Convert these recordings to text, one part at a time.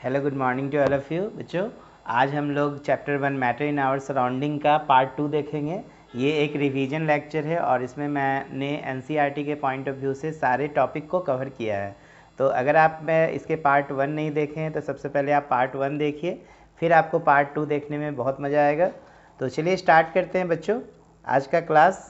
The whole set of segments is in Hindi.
Hello, good morning to all of you बच्चों। आज हम लोग chapter 1 matter in our surrounding का पार्ट 2 देखेंगे। ये एक रिवीजन लेक्चर है और इसमें मैंने एनसीईआरटी के पॉइंट ऑफ व्यू से सारे टॉपिक को कवर किया है। तो अगर आप इसके पार्ट 1 नहीं देखें तो सबसे पहले आप पार्ट 1 देखिए, फिर आपको पार्ट 2 देखने में बहुत मज़ा आएगा। तो चलिए स्टार्ट करते हैं बच्चों आज का क्लास।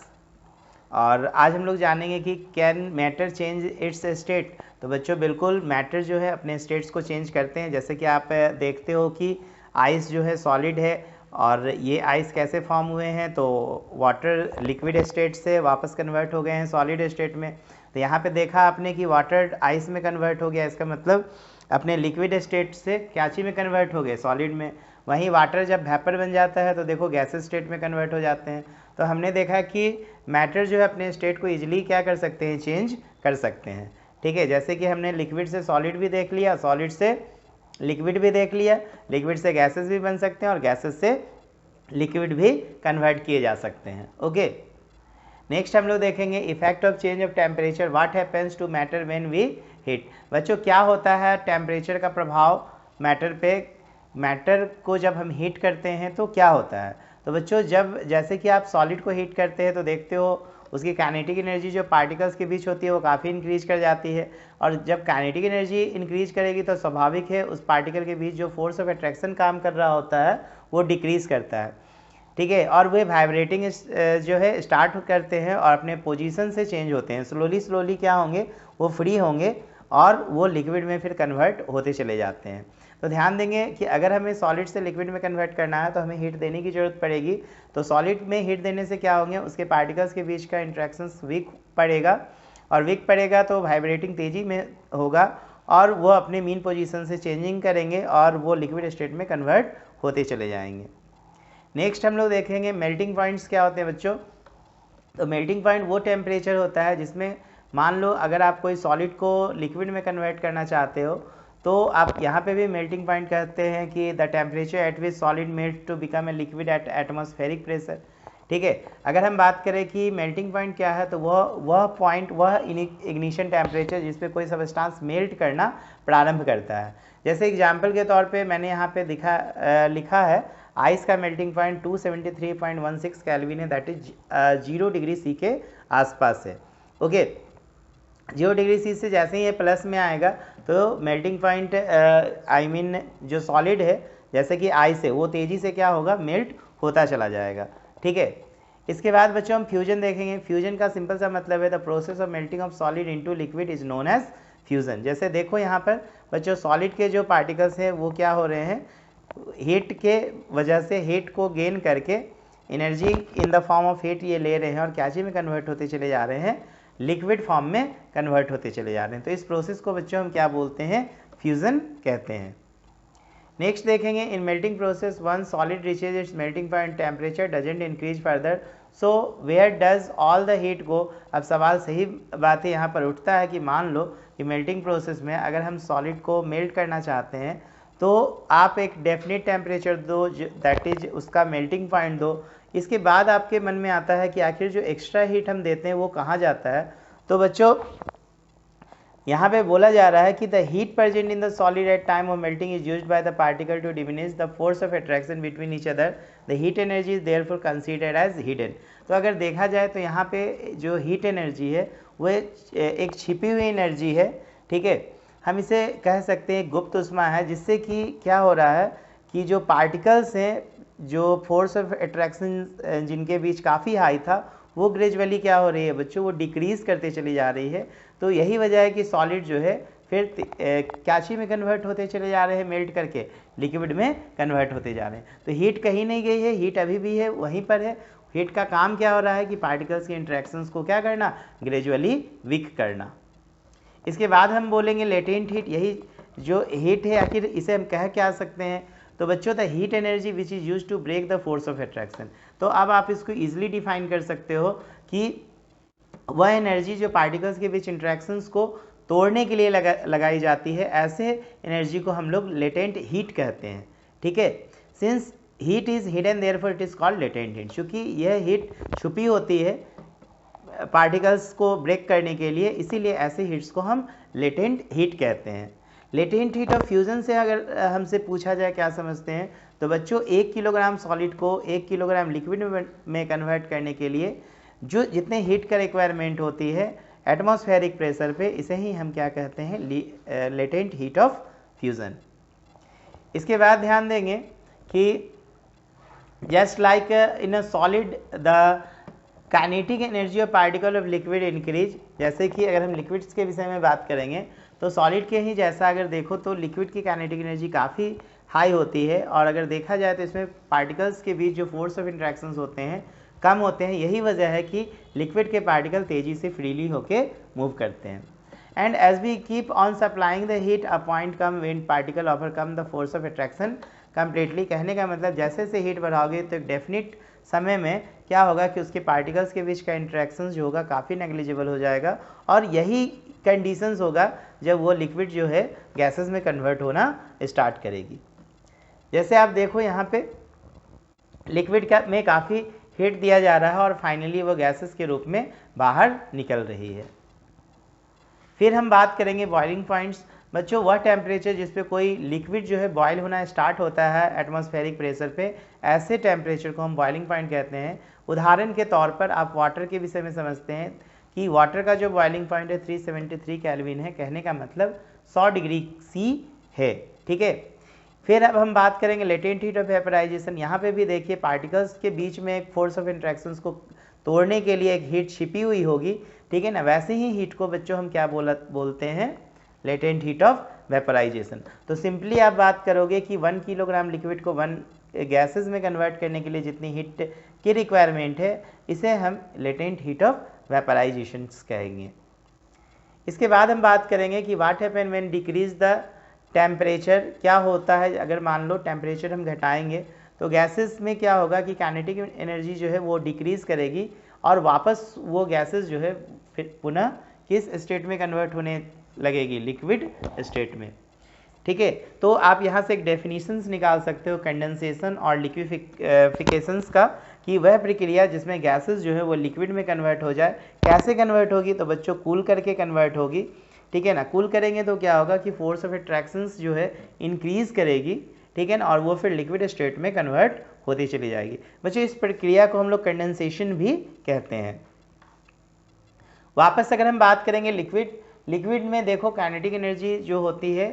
और आज हम लोग जानेंगे कि can matter change it's state. तो बच्चों बिल्कुल मैटर जो है अपने स्टेट्स को चेंज करते हैं। जैसे कि आप देखते हो कि आइस जो है सॉलिड है और ये आइस कैसे फॉर्म हुए हैं, तो वाटर लिक्विड स्टेट से वापस कन्वर्ट हो गए हैं सॉलिड स्टेट में। तो यहाँ पे देखा आपने कि वाटर आइस में कन्वर्ट हो गया, इसका मतलब अपने लिक्विड स्टेट से क्या चीज़ में कन्वर्ट हो गए, सॉलिड में। वहीं वाटर जब वेपर बन जाता है तो देखो गैसेस स्टेट में कन्वर्ट हो जाते हैं। तो हमने देखा कि मैटर जो है अपने स्टेट को इजीली क्या कर सकते हैं, चेंज कर सकते हैं। ठीक है, जैसे कि हमने लिक्विड से सॉलिड भी देख लिया, सॉलिड से लिक्विड भी देख लिया, लिक्विड से गैसेस भी बन सकते हैं और गैसेस से लिक्विड भी कन्वर्ट किए जा सकते हैं। ओके, नेक्स्ट हम लोग देखेंगे effect of change of temperature, what happens to matter when we heat. बच्चों क्या होता है टेम्परेचर का प्रभाव मैटर पे, मैटर को जब हम हीट करते हैं तो क्या होता है। तो बच्चों जब जैसे कि आप सॉलिड को हीट करते हैं तो देखते हो उसकी काइनेटिक एनर्जी जो पार्टिकल्स के बीच होती है वो काफ़ी इंक्रीज कर जाती है, और जब काइनेटिक एनर्जी इंक्रीज करेगी तो स्वाभाविक है उस पार्टिकल के बीच जो फोर्स ऑफ अट्रैक्शन काम कर रहा होता है वो डिक्रीज करता है। ठीक है, और वे वाइब्रेटिंग जो है स्टार्ट करते हैं और अपने पोजीशन से चेंज होते हैं। स्लोली क्या होंगे, वो फ्री होंगे और वो लिक्विड में फिर कन्वर्ट होते चले जाते हैं। तो ध्यान देंगे कि अगर हमें सॉलिड से लिक्विड में कन्वर्ट करना है तो हमें हीट देने की ज़रूरत पड़ेगी। तो सॉलिड में हीट देने से क्या होंगे, उसके पार्टिकल्स के बीच का इंट्रैक्शंस वीक पड़ेगा, और वीक पड़ेगा तो वाइब्रेटिंग तेज़ी में होगा और वो अपने मीन पोजीशन से चेंजिंग करेंगे और वो लिक्विड स्टेट में कन्वर्ट होते चले जाएंगे। नेक्स्ट हम लोग देखेंगे मेल्टिंग पॉइंट्स क्या होते हैं बच्चों। तो मेल्टिंग पॉइंट वो टेम्परेचर होता है जिसमें मान लो अगर आप कोई सॉलिड को लिक्विड में कन्वर्ट करना चाहते हो तो आप यहाँ पे भी मेल्टिंग पॉइंट कहते हैं कि the temperature at which solid melt to become a liquid at atmospheric pressure. ठीक है, अगर हम बात करें कि मेल्टिंग पॉइंट क्या है तो वह पॉइंट, वह इग्निशन टेम्परेचर जिस पे कोई सबस्टांस मेल्ट करना प्रारंभ करता है। जैसे एग्जाम्पल के तौर पे मैंने यहाँ पे लिखा है आइस का मेल्टिंग पॉइंट 273.16 केल्विन है, दैट इज 0 डिग्री सी के आसपास है। ओके, 0 डिग्री सी से जैसे ही ये प्लस में आएगा तो मेल्टिंग पॉइंट आई मीन जो सॉलिड है जैसे कि आइस है वो तेज़ी से क्या होगा, मेल्ट होता चला जाएगा। ठीक है, इसके बाद बच्चों हम फ्यूजन देखेंगे। फ्यूजन का सिंपल सा मतलब है the process of melting of solid into liquid is known as fusion. जैसे देखो यहाँ पर बच्चों सॉलिड के जो पार्टिकल्स हैं वो क्या हो रहे हैं, हीट के वजह से हीट को गेन करके energy in the form of heat ये ले रहे हैं और क्या चीज़ में कन्वर्ट होते चले जा रहे हैं, लिक्विड फॉर्म में कन्वर्ट होते चले जा रहे हैं। तो इस प्रोसेस को बच्चों हम क्या बोलते हैं, फ्यूजन कहते हैं। नेक्स्ट देखेंगे in melting process one solid reaches its melting point temperature doesn't increase further, so where does all the heat go. अब सवाल सही बात है यहाँ पर उठता है कि मान लो कि मेल्टिंग प्रोसेस में अगर हम सॉलिड को मेल्ट करना चाहते हैं तो आप एक डेफिनेट टेम्परेचर दो, दैट इज उसका मेल्टिंग पॉइंट दो। इसके बाद आपके मन में आता है कि आखिर जो एक्स्ट्रा हीट हम देते हैं वो कहाँ जाता है। तो बच्चों यहाँ पे बोला जा रहा है कि the heat present in the solid at time of melting is used by the particle to diminish the force of attraction between each other, the heat energy is therefore considered as hidden. तो अगर देखा जाए तो यहाँ पे जो हीट एनर्जी है वो एक छिपी हुई एनर्जी है। ठीक है, हम इसे कह सकते हैं गुप्त ऊष्मा है, जिससे कि क्या हो रहा है कि जो पार्टिकल्स हैं, जो फोर्स ऑफ अट्रैक्शन जिनके बीच काफ़ी हाई था वो ग्रेजुअली क्या हो रही है बच्चों, वो डिक्रीज़ करते चली जा रही है। तो यही वजह है कि सॉलिड जो है फिर क्या चीज़ में कन्वर्ट होते चले जा रहे हैं, मेल्ट करके लिक्विड में कन्वर्ट होते जा रहे हैं। तो हीट कहीं नहीं गई है, हीट अभी भी है, वहीं पर है। हीट का काम क्या हो रहा है कि पार्टिकल्स के इंट्रैक्शंस को क्या करना, ग्रेजुअली वीक करना। इसके बाद हम बोलेंगे लेटेंट हीट। यही जो हीट है आखिर इसे हम कह क्या सकते हैं, तो बच्चों the heat energy which is use to break the force of attraction. तो अब आप इसको इजीली डिफाइन कर सकते हो कि वह एनर्जी जो पार्टिकल्स के बीच इंट्रैक्शंस को तोड़ने के लिए लगाई जाती है, ऐसे एनर्जी को हम लोग लेटेंट हीट कहते हैं। ठीक है, since heat is hidden therefore it is called latent heat. क्योंकि यह हीट छुपी होती है पार्टिकल्स को ब्रेक करने के लिए, इसीलिए ऐसे हीट्स को हम लेटेंट हीट कहते हैं। लेटेंट हीट ऑफ फ्यूज़न से अगर हमसे पूछा जाए क्या समझते हैं, तो बच्चों 1 किलोग्राम सॉलिड को 1 किलोग्राम लिक्विड में कन्वर्ट करने के लिए जो जितने हीट का रिक्वायरमेंट होती है एटमॉस्फेरिक प्रेशर पे, इसे ही हम क्या कहते हैं, लेटेंट हीट ऑफ फ्यूज़न। इसके बाद ध्यान देंगे कि just like in a solid the kinetic energy of particle of liquid increase, जैसे कि अगर हम लिक्विड्स के विषय में बात करेंगे तो सॉलिड के ही जैसा अगर देखो तो लिक्विड की काइनेटिक एनर्जी काफ़ी हाई होती है, और अगर देखा जाए तो इसमें पार्टिकल्स के बीच जो फोर्स ऑफ इंट्रैक्शंस होते हैं कम होते हैं। यही वजह है कि लिक्विड के पार्टिकल तेज़ी से फ्रीली होके मूव करते हैं। And as we keep on supplying the heat a point come when particle overcome the force of attraction completely. कहने का मतलब जैसे से हीट बढ़ाओगे तो एक डेफिनिट समय में क्या होगा कि उसके पार्टिकल्स के बीच का इंट्रैक्शन जो होगा काफ़ी नेग्लिजिबल हो जाएगा, और यही कंडीशंस होगा जब वो लिक्विड जो है गैसेस में कन्वर्ट होना स्टार्ट करेगी। जैसे आप देखो यहाँ पे लिक्विड में काफ़ी हीट दिया जा रहा है और फाइनली वो गैसेस के रूप में बाहर निकल रही है। फिर हम बात करेंगे बॉइलिंग पॉइंट्स। बच्चों वह टेम्परेचर जिस पे कोई लिक्विड जो है बॉयल होना स्टार्ट होता है एटमॉस्फेरिक प्रेशर पे, ऐसे टेम्परेचर को हम बॉइलिंग पॉइंट कहते हैं। उदाहरण के तौर पर आप वाटर के विषय में समझते हैं कि वाटर का जो बॉइलिंग पॉइंट है 373 केल्विन है, कहने का मतलब 100 डिग्री सी है, ठीक है। फिर अब हम बात करेंगे लेटेंट हीट ऑफ वेपराइजेशन। यहाँ पे भी देखिए पार्टिकल्स के बीच में एक फोर्स ऑफ इंट्रैक्शंस को तोड़ने के लिए एक हीट छिपी हुई होगी, ठीक है ना। वैसे ही हीट को बच्चों हम क्या बोलते हैं, लेटेंट हीट ऑफ वेपराइजेशन। तो सिंपली आप बात करोगे कि 1 किलोग्राम लिक्विड को 1 गैसेस में कन्वर्ट करने के लिए जितनी हीट की रिक्वायरमेंट है, इसे हम लेटेंट हीट ऑफ वेपराइजेशन कहेंगे। इसके बाद हम बात करेंगे कि what happen when decrease the temperature. क्या होता है अगर मान लो टेम्परेचर हम घटाएंगे तो गैसेस में क्या होगा कि काइनेटिक एनर्जी जो है वो डिक्रीज करेगी, और वापस वो गैसेस जो है फिर पुनः किस स्टेट में कन्वर्ट होने लगेगी, लिक्विड स्टेट में, ठीक है। तो आप यहाँ से एक डेफिनेशंस निकाल सकते हो कंडेंसेशन और लिक्विफिकेशंस का, कि वह प्रक्रिया जिसमें गैसेस जो है वो लिक्विड में कन्वर्ट हो जाए। कैसे कन्वर्ट होगी, तो बच्चों कूल करके कन्वर्ट होगी, ठीक है ना। कूल करेंगे तो क्या होगा कि फोर्स ऑफ अट्रैक्शंस जो है इंक्रीज करेगी, ठीक है ना, और वो फिर लिक्विड स्टेट में कन्वर्ट होती चली जाएगी। बच्चों इस प्रक्रिया को हम लोग कंडेंसेशन भी कहते हैं। वापस अगर हम बात करेंगे लिक्विड में देखो काइनेटिक एनर्जी जो होती है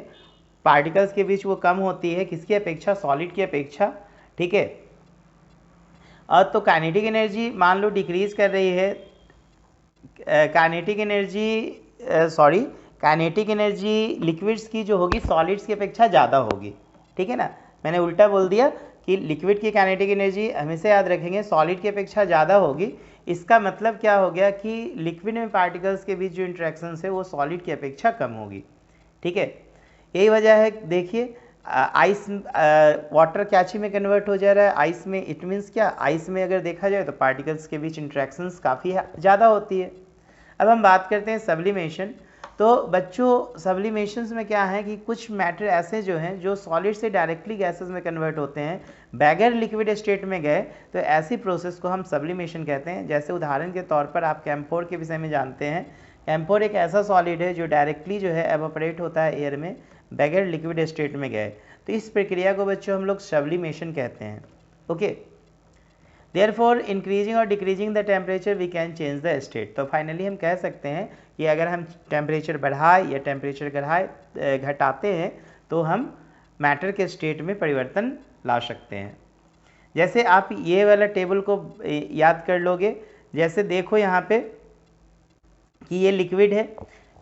पार्टिकल्स के बीच वो कम होती है, किसकी अपेक्षा, सॉलिड की अपेक्षा, ठीक है। और तो काइनेटिक एनर्जी मान लो डिक्रीज कर रही है, काइनेटिक एनर्जी लिक्विड्स की जो होगी सॉलिड्स की अपेक्षा ज़्यादा होगी, ठीक है ना। मैंने उल्टा बोल दिया कि लिक्विड की काइनेटिक एनर्जी हमेशा याद रखेंगे सॉलिड की अपेक्षा ज़्यादा होगी। इसका मतलब क्या हो गया कि लिक्विड में पार्टिकल्स के बीच जो इंट्रैक्शंस है वो सॉलिड की अपेक्षा कम होगी, ठीक है। यही वजह है, देखिए आइस वाटर कैची में कन्वर्ट हो जा रहा है आइस में। इट मीन्स क्या, आइस में अगर देखा जाए तो पार्टिकल्स के बीच इंट्रैक्शंस काफ़ी ज़्यादा होती है। अब हम बात करते हैं सब्लिमेशन। तो बच्चों सब्लिमेशंस में क्या है कि कुछ मैटर ऐसे जो हैं जो सॉलिड से डायरेक्टली गैसेस में कन्वर्ट होते हैं, बगैर लिक्विड स्टेट में गए, तो ऐसी प्रोसेस को हम सब्लिमेशन कहते हैं। जैसे उदाहरण के तौर पर आप कैम्फोर के विषय में जानते हैं। कैम्फोर एक ऐसा सॉलिड है जो डायरेक्टली जो है एवापोरेट होता है एयर में, बगैर लिक्विड स्टेट में गए। तो इस प्रक्रिया को बच्चों हम लोग सब्लिमेशन कहते हैं, ओके। देयरफॉर इंक्रीजिंग और decreasing the temperature we can change the state. तो फाइनली हम कह सकते हैं कि अगर हम टेम्परेचर बढ़ाए या टेम्परेचर घटाते हैं तो हम मैटर के स्टेट में परिवर्तन ला सकते हैं। जैसे आप ये वाला टेबल को याद कर लोगे, जैसे देखो यहाँ पे कि ये लिक्विड है,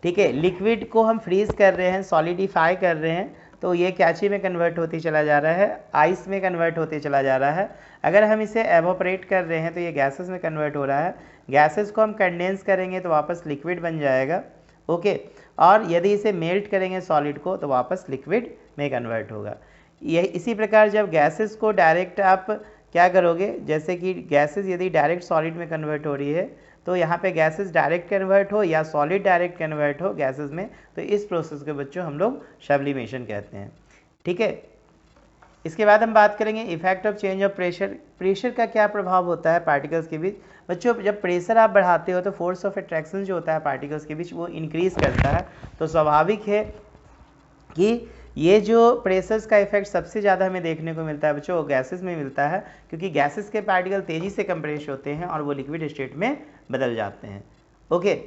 ठीक है। लिक्विड को हम फ्रीज कर रहे हैं, सॉलिडिफाई कर रहे हैं, तो ये कैची में कन्वर्ट होते चला जा रहा है, आइस में कन्वर्ट होते चला जा रहा है। अगर हम इसे एवोपरेट कर रहे हैं तो ये गैसेस में कन्वर्ट हो रहा है। गैसेस को हम कंडेंस करेंगे तो वापस लिक्विड बन जाएगा, ओके। और यदि इसे मेल्ट करेंगे सॉलिड को तो वापस लिक्विड में कन्वर्ट होगा। ये इसी प्रकार जब गैसेस को डायरेक्ट आप क्या करोगे, जैसे कि गैसेस यदि डायरेक्ट सॉलिड में कन्वर्ट हो रही है तो यहाँ पे गैसेस डायरेक्ट कन्वर्ट हो या सॉलिड डायरेक्ट कन्वर्ट हो गैसेस में, तो इस प्रोसेस के बच्चों हम लोग सब्लिमेशन कहते हैं, ठीक है। इसके बाद हम बात करेंगे effect of change of pressure. Pressure का क्या प्रभाव होता है पार्टिकल्स के बीच। बच्चों जब प्रेशर आप बढ़ाते हो तो फोर्स ऑफ अट्रैक्शन जो होता है पार्टिकल्स के बीच वो इंक्रीज करता है। तो स्वाभाविक है कि ये जो प्रेशर्स का इफेक्ट सबसे ज़्यादा हमें देखने को मिलता है बच्चों, वो गैसेस में मिलता है, क्योंकि गैसेस के पार्टिकल तेज़ी से कंप्रेस होते हैं और वो लिक्विड स्टेट में बदल जाते हैं। ओके,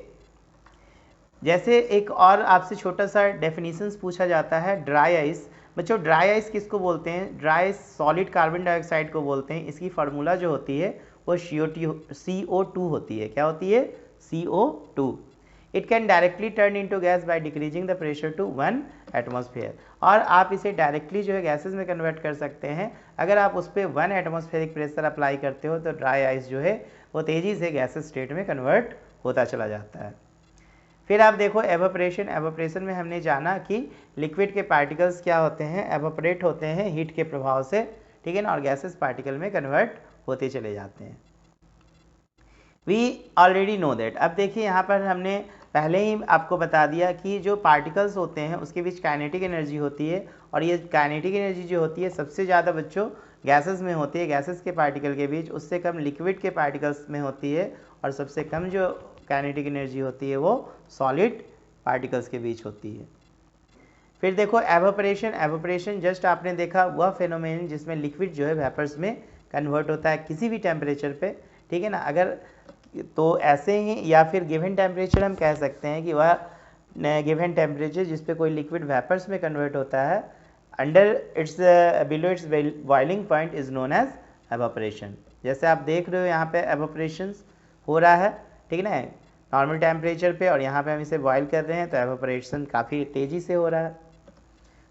जैसे एक और आपसे छोटा सा डेफिनेशंस पूछा जाता है, ड्राई आइस। बच्चों ड्राई आइस किसको बोलते हैं? Dry ice solid carbon dioxide को बोलते हैं। इसकी फार्मूला जो होती है वो CO2 होती है। क्या होती है? CO2। It can directly turn into gas by decreasing the pressure to 1 atmosphere. और आप इसे डायरेक्टली जो है गैसेस में कन्वर्ट कर सकते हैं। अगर आप उस पर 1 एटमॉस्फेरिक प्रेशर अप्लाई करते हो तो ड्राई आइस जो है वो तेज़ी से गैसेस स्टेट में कन्वर्ट होता चला जाता है। फिर आप देखो एवोपरेशन। एवोपरेशन में हमने जाना कि लिक्विड के पार्टिकल्स क्या होते हैं? एवोपरेट होते हैं हीट के प्रभाव से, ठीक है ना, और गैसेस पार्टिकल में कन्वर्ट होते चले जाते हैं। We already know that. अब देखिए यहाँ पर हमने पहले ही आपको बता दिया कि जो पार्टिकल्स होते हैं उसके बीच काइनेटिक एनर्जी होती है, और ये काइनेटिक एनर्जी जो होती है सबसे ज़्यादा बच्चों गैसेस में होती है, गैसेस के पार्टिकल के बीच, उससे कम लिक्विड के पार्टिकल्स में होती है, और सबसे कम जो काइनेटिक एनर्जी होती है वो सॉलिड पार्टिकल्स के बीच होती है। फिर देखो एवोपरेशन। एवोपरेशन जस्ट आपने देखा वह फेनोमेन जिसमें लिक्विड जो है वेपर्स में कन्वर्ट होता है किसी भी टेम्परेचर पे, ठीक है ना। अगर तो ऐसे ही, या फिर गिवन टेम्परेचर हम कह सकते हैं कि वह गिवन टेम्परेचर जिस पे कोई लिक्विड वेपर्स में कन्वर्ट होता है under its below its boiling point is known as evaporation. जैसे आप देख रहे हो यहाँ पे एवोपरेशन हो रहा है, ठीक है ना, नॉर्मल टेम्परेचर पे, और यहाँ पे हम इसे बॉयल कर रहे हैं तो एवोपरेशन काफ़ी तेज़ी से हो रहा है।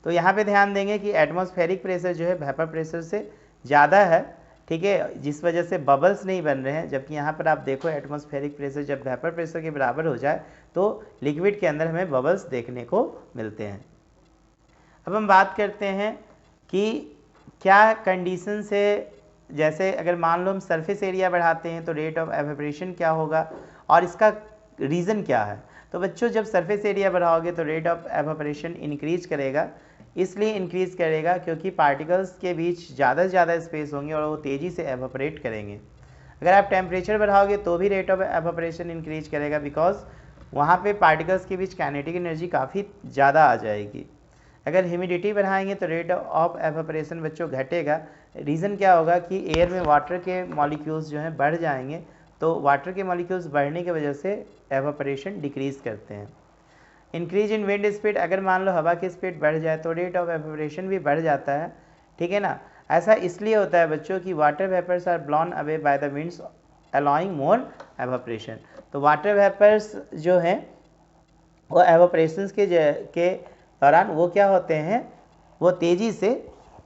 तो यहाँ पे ध्यान देंगे कि एटमॉस्फेरिक प्रेशर जो है वेपर प्रेशर से ज़्यादा है, ठीक है, जिस वजह से बबल्स नहीं बन रहे हैं। जबकि यहाँ पर आप देखो एटमॉस्फेरिक प्रेशर जब वेपर प्रेशर के बराबर हो जाए तो लिक्विड के अंदर हमें बबल्स देखने को मिलते हैं। अब हम बात करते हैं कि क्या कंडीशन से, जैसे अगर मान लो हम सरफेस एरिया बढ़ाते हैं तो रेट ऑफ एवेपोरेशन क्या होगा और इसका रीज़न क्या है। तो बच्चों जब सरफेस एरिया बढ़ाओगे तो रेट ऑफ एवेपोरेशन इंक्रीज करेगा। इसलिए इंक्रीज करेगा क्योंकि पार्टिकल्स के बीच ज़्यादा से ज़्यादा स्पेस होंगे और वो तेज़ी से एवेपोरेट करेंगे। अगर आप टेम्परेचर बढ़ाओगे तो भी रेट ऑफ एवेपोरेशन इंक्रीज करेगा, बिकॉज वहाँ पे पार्टिकल्स के बीच काइनेटिक एनर्जी काफ़ी ज़्यादा आ जाएगी। अगर ह्यूमिडिटी बढ़ाएंगे तो रेट ऑफ एवेपोरेशन बच्चों घटेगा। रीज़न क्या होगा कि एयर में वाटर के मॉलिक्यूल्स जो हैं बढ़ जाएंगे, तो वाटर के मॉलिक्यूल्स बढ़ने की वजह से एवेपोरेशन डिक्रीज़ करते हैं। इंक्रीज इन विंड स्पीड, अगर मान लो हवा की स्पीड बढ़ जाए तो रेट ऑफ एवेपोरेशन भी बढ़ जाता है, ठीक है ना। ऐसा इसलिए होता है बच्चों कि water vapours are blown away by the winds allowing more evaporation. तो वाटर वेपर्स जो हैं वो एवेपोरेशन के दौरान वो क्या होते हैं, वो तेज़ी से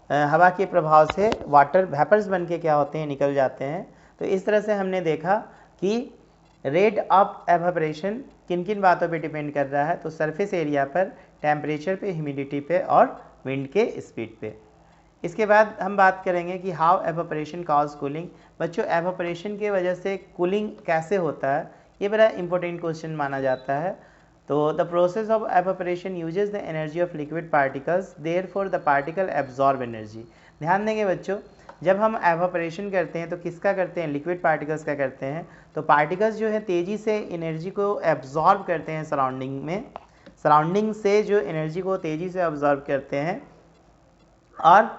हवा के प्रभाव से वाटर वेपर्स बन के क्या होते हैं, निकल जाते हैं। तो इस तरह से हमने देखा कि रेट ऑफ एवेपोरेशन किन किन बातों पे डिपेंड कर रहा है, तो सरफेस एरिया पर, टेम्परेचर पे, ह्यूमिडिटी पे और विंड के स्पीड पे। इसके बाद हम बात करेंगे कि हाउ एवेपोरेशन कॉज कूलिंग। बच्चों एवेपोरेशन की वजह से कूलिंग कैसे होता है, ये बड़ा इंपॉर्टेंट क्वेश्चन माना जाता है। तो the process of evaporation uses the energy of liquid particles, therefore the particle absorb energy. ध्यान देंगे बच्चों, जब हम एवेपोरेशन करते हैं तो किसका करते हैं, लिक्विड पार्टिकल्स का करते हैं। तो पार्टिकल्स जो है तेज़ी से एनर्जी को एब्जॉर्ब करते हैं सराउंडिंग में, सराउंडिंग से जो एनर्जी को तेज़ी से एब्जॉर्ब करते हैं, और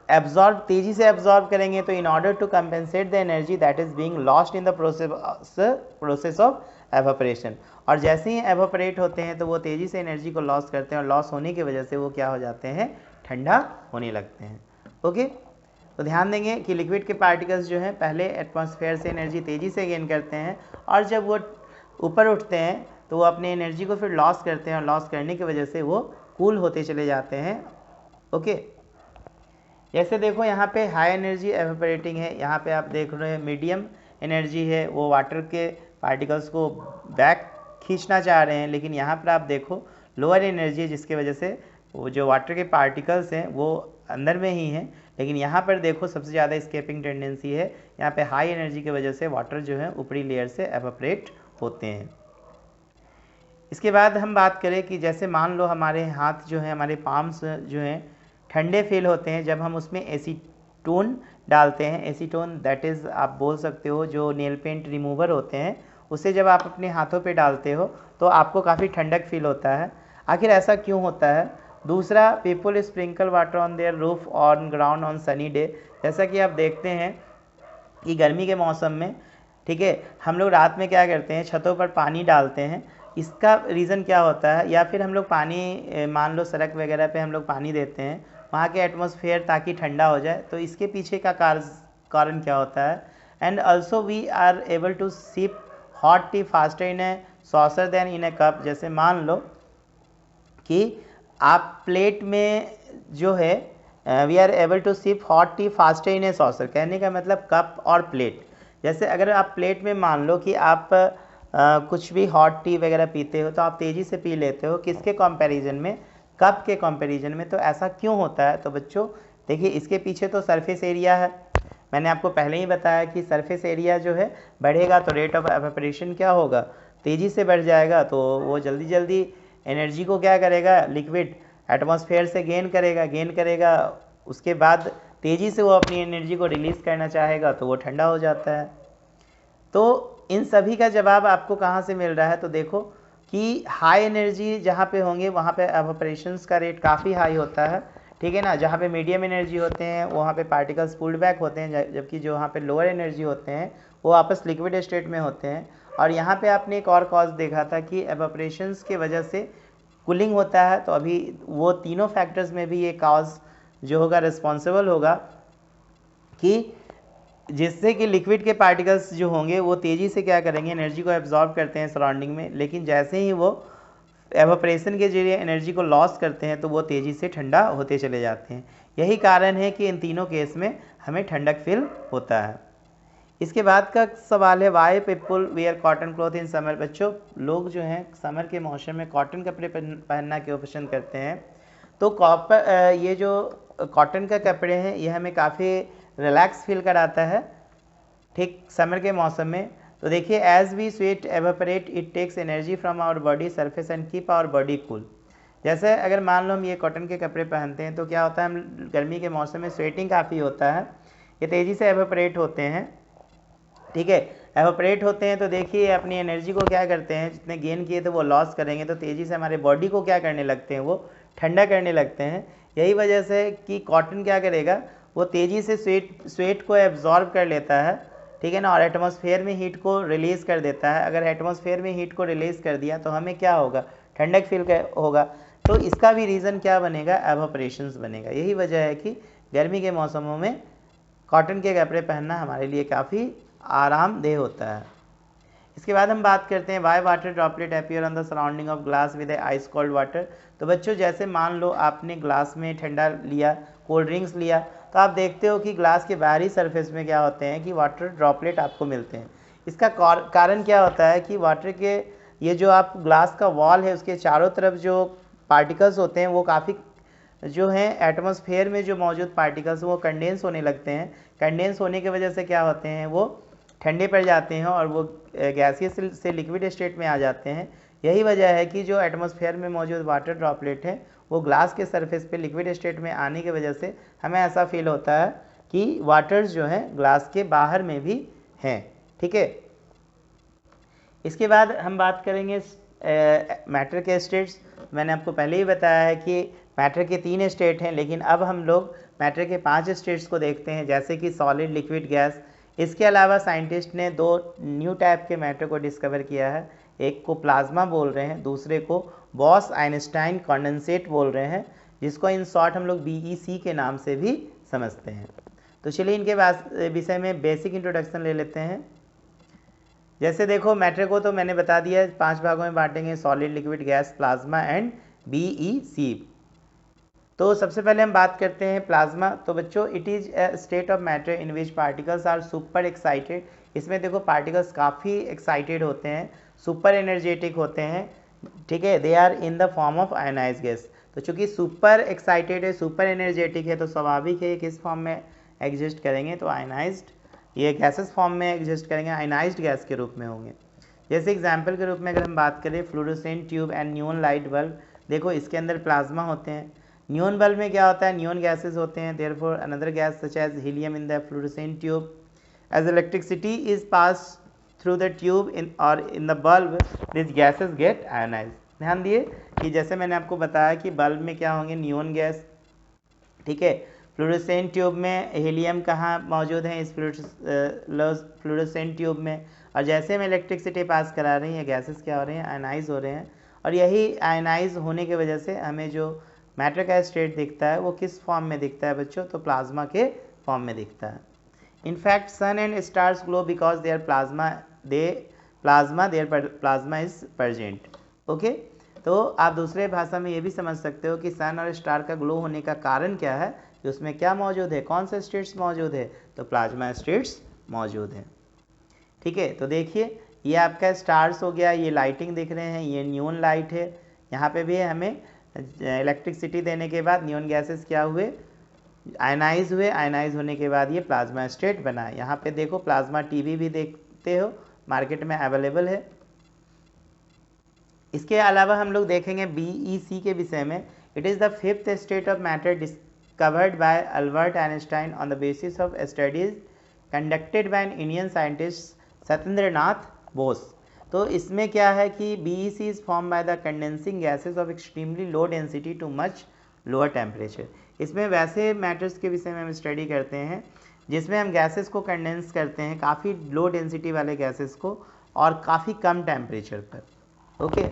एब्जॉर्ब तेज़ी से एब्जॉर्ब करेंगे तो in order to compensate the energy that is being lost in the process of evaporation. और जैसे ही एवेपोरेट होते हैं तो वो तेज़ी से एनर्जी को लॉस करते हैं, और लॉस होने की वजह से वो क्या हो जाते हैं, ठंडा होने लगते हैं। ओके, तो ध्यान देंगे कि लिक्विड के पार्टिकल्स जो हैं पहले एटमॉस्फेयर से एनर्जी तेज़ी से गेन करते हैं, और जब वो ऊपर उठते हैं तो वो अपनी एनर्जी को फिर लॉस करते हैं, और लॉस करने की वजह से वो कूल होते चले जाते हैं। ओके, जैसे देखो यहाँ पे हाई एनर्जी एवेपोरेटिंग है, यहाँ पे आप देख रहे हैं मीडियम एनर्जी है, वो वाटर के पार्टिकल्स को बैक खींचना चाह रहे हैं, लेकिन यहाँ पर आप देखो लोअर एनर्जी है जिसकी वजह से वो जो वाटर के पार्टिकल्स हैं वो अंदर में ही हैं, लेकिन यहाँ पर देखो सबसे ज़्यादा स्केपिंग टेंडेंसी है। यहाँ पे हाई एनर्जी की वजह से वाटर जो है ऊपरी लेयर से एवेपोरेट होते हैं। इसके बाद हम बात करें कि जैसे मान लो हमारे हाथ जो है, हमारे पाम्स जो हैं ठंडे फील होते हैं जब हम उसमें एसीटोन डालते हैं। एसीटोन दैट इज़ आप बोल सकते हो जो नेल पेंट रिमूवर होते हैं, उसे जब आप अपने हाथों पे डालते हो तो आपको काफ़ी ठंडक फील होता है। आखिर ऐसा क्यों होता है? दूसरा, people sprinkle water on their roof on ground on sunny day. जैसा कि आप देखते हैं कि गर्मी के मौसम में, ठीक है, हम लोग रात में क्या करते हैं, छतों पर पानी डालते हैं। इसका रीज़न क्या होता है, या फिर हम लोग पानी, मान लो सड़क वगैरह पे हम लोग पानी देते हैं वहाँ के एटमॉस्फेयर ताकि ठंडा हो जाए, तो इसके पीछे का कारण क्या होता है। And also we are able to sip hot tea faster in a saucer than in a cup. जैसे मान लो कि आप प्लेट में जो है, we are able to sip hot tea faster in a saucer, कहने का मतलब कप और प्लेट। जैसे अगर आप प्लेट में मान लो कि आप कुछ भी हॉट टी वगैरह पीते हो तो आप तेज़ी से पी लेते हो, किसके कंपैरिजन में, कप के कंपैरिजन में। तो ऐसा क्यों होता है, तो बच्चों देखिए इसके पीछे तो सरफेस एरिया है। मैंने आपको पहले ही बताया कि सरफेस एरिया जो है बढ़ेगा तो रेट ऑफ एवेपोरेशन क्या होगा, तेज़ी से बढ़ जाएगा। तो वो जल्दी जल्दी एनर्जी को क्या करेगा, लिक्विड एटमॉस्फेयर से गेन करेगा, उसके बाद तेज़ी से वो अपनी एनर्जी को रिलीज़ करना चाहेगा तो वो ठंडा हो जाता है। तो इन सभी का जवाब आपको कहाँ से मिल रहा है, तो देखो कि हाई एनर्जी जहाँ पे होंगे वहाँ पे एवेपोरेशंस का रेट काफ़ी हाई होता है, ठीक है ना। जहाँ पे मीडियम एनर्जी होते हैं वहाँ पे पार्टिकल्स पुल्ड बैक होते हैं, जबकि जो वहाँ पे लोअर एनर्जी होते हैं वो वापस लिक्विड स्टेट में होते हैं। और यहाँ पे आपने एक और कॉज देखा था कि एवेपोरेशंस के वजह से कूलिंग होता है। तो अभी वो तीनों फैक्टर्स में भी ये कॉज जो होगा रिस्पॉन्सिबल होगा कि जिससे कि लिक्विड के पार्टिकल्स जो होंगे वो तेज़ी से क्या करेंगे, एनर्जी को एब्जॉर्ब करते हैं सराउंडिंग में, लेकिन जैसे ही वो एवापोरेशन के जरिए एनर्जी को लॉस करते हैं तो वो तेज़ी से ठंडा होते चले जाते हैं। यही कारण है कि इन तीनों केस में हमें ठंडक फील होता है। इसके बाद का सवाल है, why people where cotton cloth in summer. बच्चों लोग जो हैं समर के मौसम में कॉटन कपड़े पहनना क्यों पसंद करते हैं, तो ये जो कॉटन का कपड़े हैं ये हमें काफ़ी रिलैक्स फील कराता है, ठीक, समर के मौसम में। तो देखिए, as we sweat evaporate it takes energy from our body surface and keep our body cool. जैसे अगर मान लो हम ये कॉटन के कपड़े पहनते हैं तो क्या होता है, हम गर्मी के मौसम में स्वेटिंग काफ़ी होता है, ये तेज़ी से एवेपोरेट होते हैं, ठीक है। एवेपोरेट होते हैं तो देखिए अपनी एनर्जी को क्या करते हैं, जितने गेन किए थे वो लॉस करेंगे, तो तेज़ी से हमारे बॉडी को क्या करने लगते हैं, वो ठंडा करने लगते हैं। यही वजह से कि कॉटन क्या करेगा, वो तेज़ी से स्वेट को एब्जॉर्ब कर लेता है, ठीक है ना, और एटमॉस्फेयर में हीट को रिलीज़ कर देता है। अगर एटमॉस्फेयर में हीट को रिलीज़ कर दिया तो हमें क्या होगा, ठंडक फील होगा। तो इसका भी रीज़न क्या बनेगा, एवेपोरेशंस बनेगा। यही वजह है कि गर्मी के मौसमों में कॉटन के कपड़े पहनना हमारे लिए काफ़ी आरामदेह होता है। इसके बाद हम बात करते हैं, Y water droplet appear on the surrounding of glass with ice cold water. तो बच्चों जैसे मान लो आपने ग्लास में ठंडा लिया, कोल्ड ड्रिंक्स लिया, तो आप देखते हो कि ग्लास के बाहरी सरफेस में क्या होते हैं कि वाटर ड्रॉपलेट आपको मिलते हैं। इसका कारण क्या होता है कि वाटर के ये जो आप ग्लास का वॉल है उसके चारों तरफ जो पार्टिकल्स होते हैं वो काफ़ी जो हैं एटमॉस्फेयर में जो मौजूद पार्टिकल्स वो कंडेंस होने लगते हैं। कंडेंस होने की वजह से क्या होते हैं, वो ठंडे पड़ जाते हैं और वो गैसियस से लिक्विड स्टेट में आ जाते हैं। यही वजह है कि जो एटमॉस्फेयर में मौजूद वाटर ड्रॉपलेट है वो ग्लास के सरफेस पे लिक्विड स्टेट में आने की वजह से हमें ऐसा फील होता है कि वाटर्स जो हैं ग्लास के बाहर में भी हैं, ठीक है। इसके बाद हम बात करेंगे मैटर के स्टेट्स। मैंने आपको पहले ही बताया है कि मैटर के 3 स्टेट हैं, लेकिन अब हम लोग मैटर के 5 स्टेट्स को देखते हैं, जैसे कि सॉलिड, लिक्विड, गैस। इसके अलावा साइंटिस्ट ने 2 न्यू टाइप के मैटर को डिस्कवर किया है। एक को प्लाज्मा बोल रहे हैं, दूसरे को बॉस आइंस्टाइन कंडेंसेट बोल रहे हैं, जिसको इन शॉर्ट हम लोग BEC के नाम से भी समझते हैं। तो चलिए इनके विषय में बेसिक इंट्रोडक्शन ले लेते हैं। जैसे देखो मैटर को तो मैंने बता दिया 5 भागों में बांटेंगे, solid, liquid, gas, plasma and BEC। तो सबसे पहले हम बात करते हैं प्लाज्मा। तो बच्चों it is a state of matter in which particles are super excited. इसमें देखो पार्टिकल्स काफ़ी एक्साइटेड होते हैं, सुपर एनर्जेटिक होते हैं, ठीक है। They are in the form of ionise gas. तो चूंकि सुपर एक्साइटेड है, सुपर एनर्जेटिक है, तो स्वाभाविक है किस फॉर्म में एग्जिस्ट करेंगे, तो आयनाइज्ड, ये गैसेस फॉर्म में एग्जिस्ट करेंगे, आयनाइज्ड गैस के रूप में होंगे। जैसे एग्जाम्पल के रूप में अगर हम बात करें फ्लोरोसेंट ट्यूब एंड न्यून लाइट बल्ब, देखो इसके अंदर प्लाज्मा होते हैं। न्यून बल्ब में क्या होता है, न्यून गैसेज होते हैं, therefore another gas such as helium in the fluorescent tube. As electricity is pass through the tube in the bulb, these gases get ionized। ध्यान दिए कि जैसे मैंने आपको बताया कि बल्ब में क्या होंगे, नियोन गैस, ठीक है। फ्लोरोसेंट ट्यूब में हीलियम कहाँ मौजूद है, इस फ्लोरोसेंट ट्यूब में। और जैसे हम इलेक्ट्रिसिटी पास करा रहे हैं ये गैसेस क्या हो रहे हैं, आयनाइज हो रहे हैं। और यही आयनाइज होने की वजह से हमें जो मैटर का स्टेट दिखता है वो किस फॉर्म में दिखता है बच्चों, तो प्लाज्मा के फॉर्म में दिखता है। In fact sun and stars glow because their plasma is present. Okay, तो आप दूसरे भाषा में ये भी समझ सकते हो कि सन और स्टार का ग्लो होने का कारण क्या है, कि उसमें क्या मौजूद है, कौन से स्टेट्स मौजूद है, तो प्लाज्मा स्टेट्स मौजूद है। ठीक है, तो देखिए ये आपका स्टार्स हो गया, ये लाइटिंग दिख रहे हैं, ये न्यून लाइट है। यहाँ पे भी हमें इलेक्ट्रिसिटी देने के बाद न्यून गैसेस क्या हुए, आयनाइज हुए। आयनाइज होने के बाद ये प्लाज्मा स्टेट बना। यहाँ पे देखो प्लाज्मा टीवी भी देखते हो, मार्केट में अवेलेबल है। इसके अलावा हम लोग देखेंगे BEC के विषय में। It is the fifth state of matter discovered by Albert Einstein on the basis of studies conducted by an Indian scientist Satyendra Nath Bose. तो इसमें क्या है कि BEC is form by the condensing gases of extremely low density to much lower temperature. इसमें वैसे मैटर्स के विषय में हम स्टडी करते हैं जिसमें हम गैसेस को कंडेंस करते हैं, काफ़ी लो डेंसिटी वाले गैसेस को, और काफ़ी कम टेम्परेचर पर। ओके,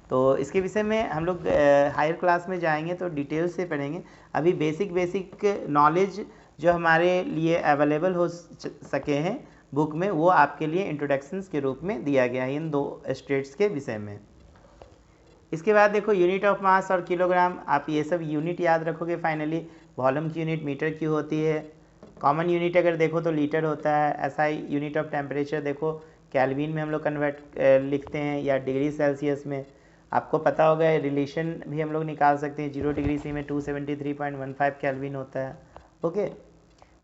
तो इसके विषय में हम लोग हायर क्लास में जाएंगे तो डिटेल से पढ़ेंगे। अभी बेसिक नॉलेज जो हमारे लिए अवेलेबल हो सके हैं बुक में, वो आपके लिए इंट्रोडक्शंस के रूप में दिया गया है इन दो स्टेट्स के विषय में। इसके बाद देखो यूनिट ऑफ मास और किलोग्राम, आप ये सब यूनिट याद रखोगे फाइनली। वॉल्यूम की यूनिट मीटर क्यों होती है, कॉमन यूनिट अगर देखो तो लीटर होता है। SI यूनिट ऑफ टेम्परेचर देखो केल्विन में हम लोग कन्वर्ट लिखते हैं, या डिग्री सेल्सियस में। आपको पता होगा रिलेशन भी हम लोग निकाल सकते हैं, 0 डिग्री सी में 273.15 केल्विन होता है। ओके,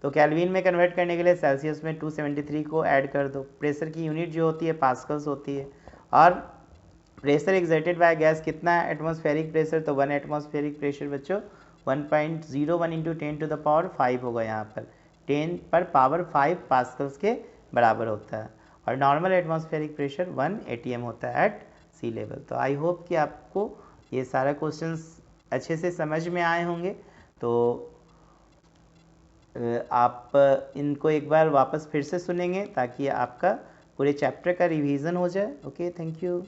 तो केल्विन में कन्वर्ट करने के लिए सेल्सियस में 273 को ऐड कर दो। प्रेशर की यूनिट जो होती है पास्कल्स होती है। और प्रेशर एक्सर्टेड बाय गैस कितना है, एटमॉस्फेरिक प्रेशर, तो 1 एटमॉस्फेरिक प्रेशर बच्चों 1.01 इंटू 10 टू द पावर 5 होगा। यहाँ पर 10 पर पावर 5 पास्कल्स के बराबर होता है। और नॉर्मल एटमॉस्फेरिक प्रेशर 1 ATM होता है एट सी लेवल। तो आई होप कि आपको ये सारा क्वेश्चंस अच्छे से समझ में आए होंगे। तो आप इनको एक बार वापस फिर से सुनेंगे ताकि आपका पूरे चैप्टर का रिवीजन हो जाए। Okay, thank you.